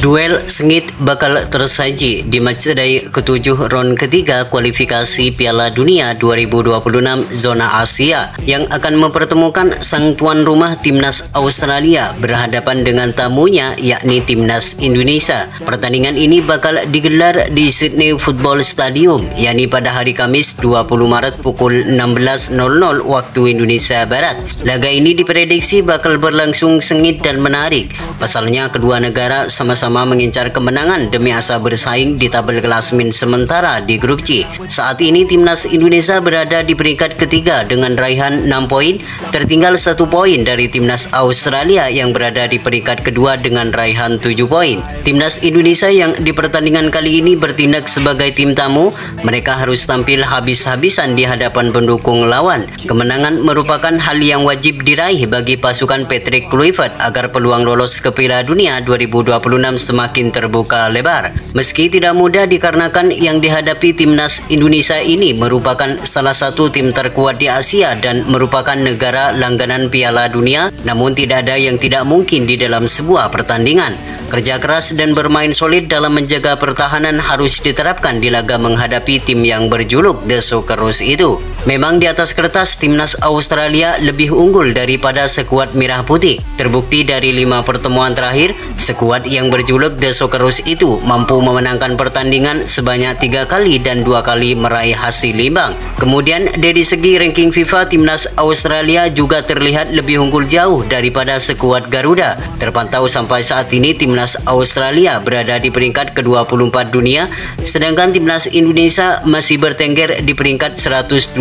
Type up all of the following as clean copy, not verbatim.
Duel sengit bakal tersaji di matchday ke-7 ron ketiga kualifikasi Piala Dunia 2026 zona Asia yang akan mempertemukan sang tuan rumah Timnas Australia berhadapan dengan tamunya yakni Timnas Indonesia. Pertandingan ini bakal digelar di Sydney Football Stadium yakni pada hari Kamis 20 Maret pukul 16.00 waktu Indonesia Barat. Laga ini diprediksi bakal berlangsung sengit dan menarik. Pasalnya kedua negara sama-sama mengincar kemenangan demi asa bersaing di tabel klasemen sementara di grup C. Saat ini Timnas Indonesia berada di peringkat ketiga dengan raihan 6 poin, tertinggal 1 poin dari Timnas Australia yang berada di peringkat kedua dengan raihan 7 poin. Timnas Indonesia yang di pertandingan kali ini bertindak sebagai tim tamu, mereka harus tampil habis-habisan di hadapan pendukung lawan. Kemenangan merupakan hal yang wajib diraih bagi pasukan Patrick Kluivert agar peluang lolos ke Piala Dunia 2026 semakin terbuka lebar. Meski tidak mudah dikarenakan yang dihadapi Timnas Indonesia ini merupakan salah satu tim terkuat di Asia dan merupakan negara langganan Piala Dunia, namun tidak ada yang tidak mungkin di dalam sebuah pertandingan. Kerja keras dan bermain solid dalam menjaga pertahanan harus diterapkan di laga menghadapi tim yang berjuluk The Socceroos itu. Memang di atas kertas Timnas Australia lebih unggul daripada skuad merah putih. Terbukti dari 5 pertemuan terakhir, skuad yang berjuluk The Socceroos itu mampu memenangkan pertandingan sebanyak 3 kali dan 2 kali meraih hasil imbang. Kemudian dari segi ranking FIFA, Timnas Australia juga terlihat lebih unggul jauh daripada skuad Garuda. Terpantau sampai saat ini Timnas Australia berada di peringkat ke-24 dunia, sedangkan Timnas Indonesia masih bertengger di peringkat 127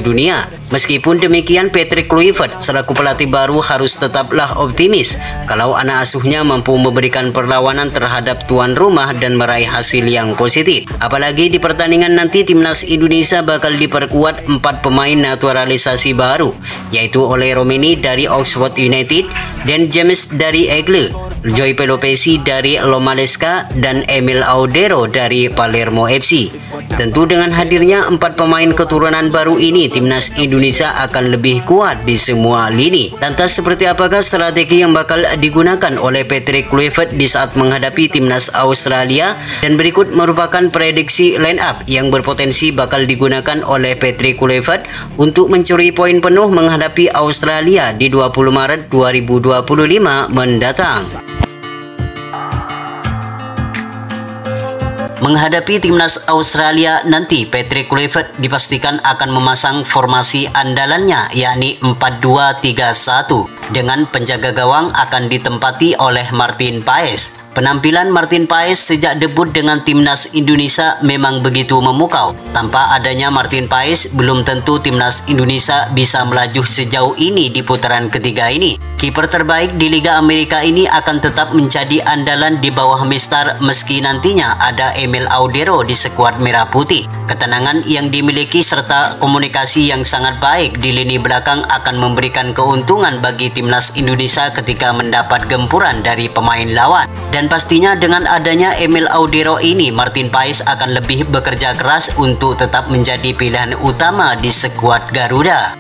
dunia. Meskipun demikian, Patrick Kluivert selaku pelatih baru harus tetaplah optimis kalau anak asuhnya mampu memberikan perlawanan terhadap tuan rumah dan meraih hasil yang positif. Apalagi di pertandingan nanti Timnas Indonesia bakal diperkuat 4 pemain naturalisasi baru, yaitu oleh Romini dari Oxford United, Dan James dari Aigle, Joy Pelopesi dari Lomaleska, dan Emil Audero dari Palermo FC. Tentu dengan hadirnya 4 pemain keturunan baru ini, Timnas Indonesia akan lebih kuat di semua lini. Lantas seperti apakah strategi yang bakal digunakan oleh Patrick Kluivert di saat menghadapi Timnas Australia? Dan berikut merupakan prediksi line up yang berpotensi bakal digunakan oleh Patrick Kluivert untuk mencuri poin penuh menghadapi Australia di 20 Maret 2025 mendatang. Menghadapi Timnas Australia nanti, Patrick Kluivert dipastikan akan memasang formasi andalannya yakni 4-2-3-1 dengan penjaga gawang akan ditempati oleh Martin Paes. Penampilan Martin Paes sejak debut dengan Timnas Indonesia memang begitu memukau. Tanpa adanya Martin Paes, belum tentu Timnas Indonesia bisa melaju sejauh ini di putaran ketiga ini. Kiper terbaik di Liga Amerika ini akan tetap menjadi andalan di bawah Mister meski nantinya ada Emil Audero di skuad merah putih. Ketenangan yang dimiliki serta komunikasi yang sangat baik di lini belakang akan memberikan keuntungan bagi Timnas Indonesia ketika mendapat gempuran dari pemain lawan. Dan pastinya dengan adanya Emil Audero ini, Martin Paes akan lebih bekerja keras untuk tetap menjadi pilihan utama di skuad Garuda.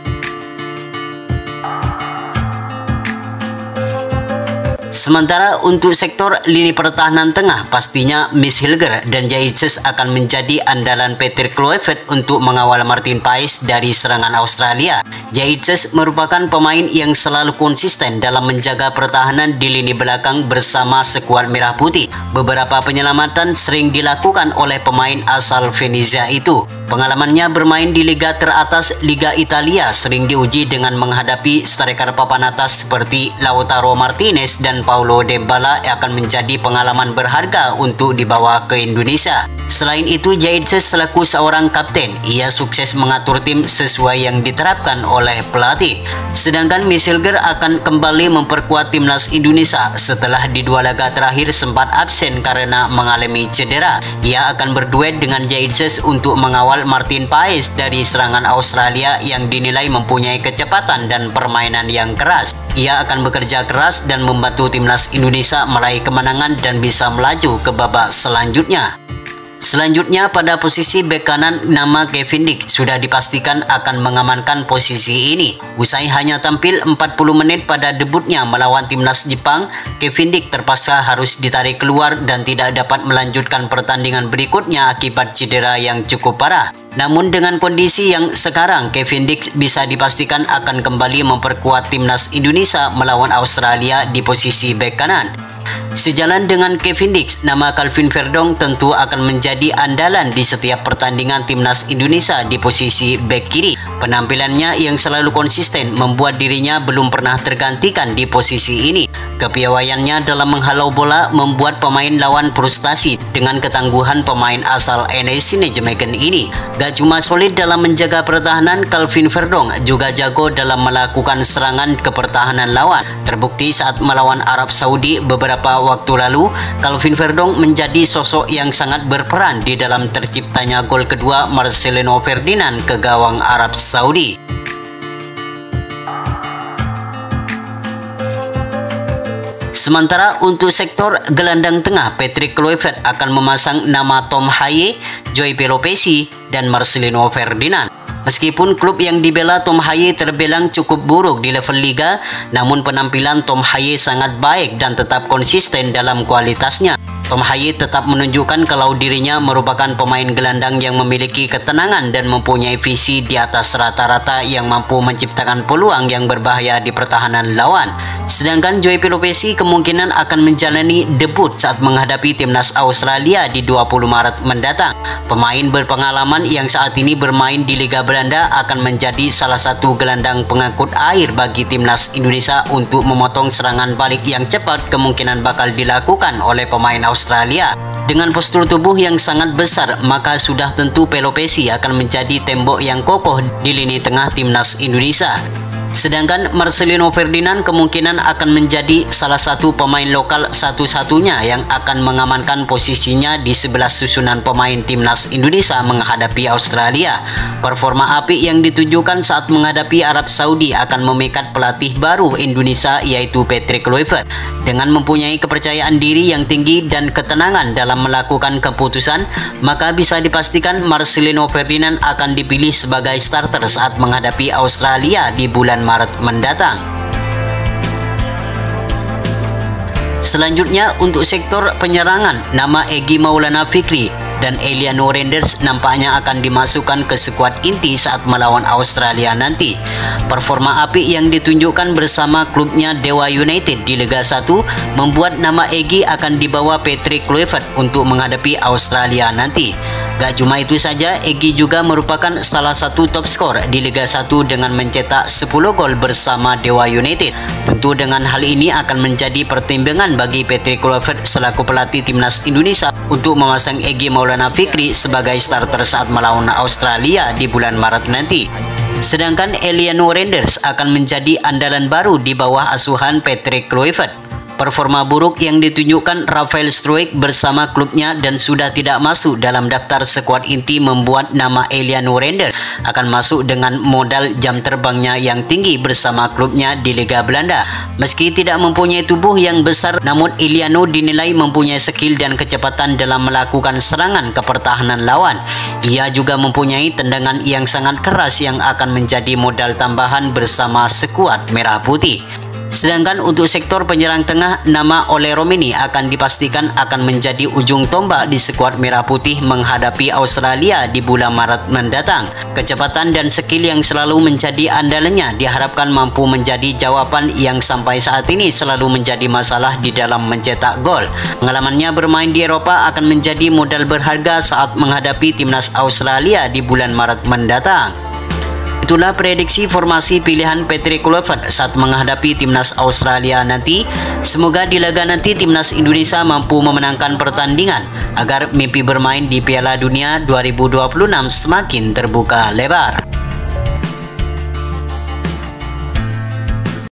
Sementara untuk sektor lini pertahanan tengah, pastinya Miss Hilger dan Jaiches akan menjadi andalan Patrick Kluivert untuk mengawal Martin Paes dari serangan Australia. Jaiches merupakan pemain yang selalu konsisten dalam menjaga pertahanan di lini belakang bersama skuad merah putih. Beberapa penyelamatan sering dilakukan oleh pemain asal Venezia itu. Pengalamannya bermain di liga teratas Liga Italia sering diuji dengan menghadapi striker papan atas seperti Lautaro Martinez dan Paulo Dybala akan menjadi pengalaman berharga untuk dibawa ke Indonesia. Selain itu, Jaiches selaku seorang kapten, ia sukses mengatur tim sesuai yang diterapkan oleh pelatih. Sedangkan Miss Hilger akan kembali memperkuat Timnas Indonesia setelah di 2 laga terakhir sempat absen karena mengalami cedera. Ia akan berduet dengan Jaiches untuk mengawal Martin Paes dari serangan Australia yang dinilai mempunyai kecepatan dan permainan yang keras. Ia akan bekerja keras dan membantu Timnas Indonesia meraih kemenangan dan bisa melaju ke babak selanjutnya. Selanjutnya pada posisi bek kanan, nama Kevin Dick sudah dipastikan akan mengamankan posisi ini. Usai hanya tampil 40 menit pada debutnya melawan timnas Jepang, Kevin Dick terpaksa harus ditarik keluar dan tidak dapat melanjutkan pertandingan berikutnya akibat cedera yang cukup parah. Namun dengan kondisi yang sekarang, Kevin Dick bisa dipastikan akan kembali memperkuat timnas Indonesia melawan Australia di posisi bek kanan. Sejalan dengan Kevin Dick, nama Calvin Verdong tentu akan menjadi andalan di setiap pertandingan timnas Indonesia di posisi bek kiri. Penampilannya yang selalu konsisten membuat dirinya belum pernah tergantikan di posisi ini. Kepiawaiannya dalam menghalau bola membuat pemain lawan frustasi dengan ketangguhan pemain asal NEC Nijmegen ini. Gak cuma solid dalam menjaga pertahanan, Calvin Verdong juga jago dalam melakukan serangan ke pertahanan lawan. Terbukti saat melawan Arab Saudi beberapa waktu lalu, Calvin Verdong menjadi sosok yang sangat berperan di dalam terciptanya gol kedua Marcelino Ferdinand ke gawang Arab Saudi. Sementara untuk sektor gelandang tengah, Patrick Kluivert akan memasang nama Tom Haye, Joy Pelopesi, dan Marcelino Ferdinand. Meskipun klub yang dibela Tom Haye terbilang cukup buruk di level liga, namun penampilan Tom Haye sangat baik dan tetap konsisten dalam kualitasnya. Tom Haye tetap menunjukkan kalau dirinya merupakan pemain gelandang yang memiliki ketenangan dan mempunyai visi di atas rata-rata yang mampu menciptakan peluang yang berbahaya di pertahanan lawan. Sedangkan Joy Pelopesi kemungkinan akan menjalani debut saat menghadapi timnas Australia di 20 Maret mendatang. Pemain berpengalaman yang saat ini bermain di Liga Belanda akan menjadi salah satu gelandang pengangkut air bagi timnas Indonesia untuk memotong serangan balik yang cepat kemungkinan bakal dilakukan oleh pemain Australia. Dengan postur tubuh yang sangat besar, maka sudah tentu Pelopesi akan menjadi tembok yang kokoh di lini tengah timnas Indonesia. Sedangkan Marcelino Ferdinand kemungkinan akan menjadi salah satu pemain lokal satu-satunya yang akan mengamankan posisinya di sebelah susunan pemain timnas Indonesia menghadapi Australia. Performa apik yang ditunjukkan saat menghadapi Arab Saudi akan memikat pelatih baru Indonesia yaitu Patrick Kluivert. Dengan mempunyai kepercayaan diri yang tinggi dan ketenangan dalam melakukan keputusan, maka bisa dipastikan Marcelino Ferdinand akan dipilih sebagai starter saat menghadapi Australia di bulan Maret mendatang. Selanjutnya untuk sektor penyerangan, nama Egy Maulana Fikri dan Eliano Renders nampaknya akan dimasukkan ke skuad inti saat melawan Australia nanti. Performa apik yang ditunjukkan bersama klubnya Dewa United di Liga 1 membuat nama Egy akan dibawa Patrick Kluivert untuk menghadapi Australia nanti. Gak cuma itu saja, Egy juga merupakan salah satu top skor di Liga 1 dengan mencetak 10 gol bersama Dewa United. Tentu dengan hal ini akan menjadi pertimbangan bagi Patrick Kluivert selaku pelatih timnas Indonesia untuk memasang Egy Maulana Fikri sebagai starter saat melawan Australia di bulan Maret nanti. Sedangkan Eliano Renders akan menjadi andalan baru di bawah asuhan Patrick Kluivert. Performa buruk yang ditunjukkan Rafael Struijk bersama klubnya dan sudah tidak masuk dalam daftar skuad inti membuat nama Eliano Renders akan masuk dengan modal jam terbangnya yang tinggi bersama klubnya di Liga Belanda. Meski tidak mempunyai tubuh yang besar, namun Eliano dinilai mempunyai skill dan kecepatan dalam melakukan serangan ke pertahanan lawan. Ia juga mempunyai tendangan yang sangat keras yang akan menjadi modal tambahan bersama skuad Merah Putih. Sedangkan untuk sektor penyerang tengah, nama Ole Romini akan dipastikan akan menjadi ujung tombak di skuad Merah Putih menghadapi Australia di bulan Maret mendatang. Kecepatan dan skill yang selalu menjadi andalannya diharapkan mampu menjadi jawaban yang sampai saat ini selalu menjadi masalah di dalam mencetak gol. Pengalamannya bermain di Eropa akan menjadi modal berharga saat menghadapi timnas Australia di bulan Maret mendatang. Itulah prediksi formasi pilihan Patrick Kluivert saat menghadapi timnas Australia nanti. Semoga di laga nanti timnas Indonesia mampu memenangkan pertandingan agar mimpi bermain di Piala Dunia 2026 semakin terbuka lebar.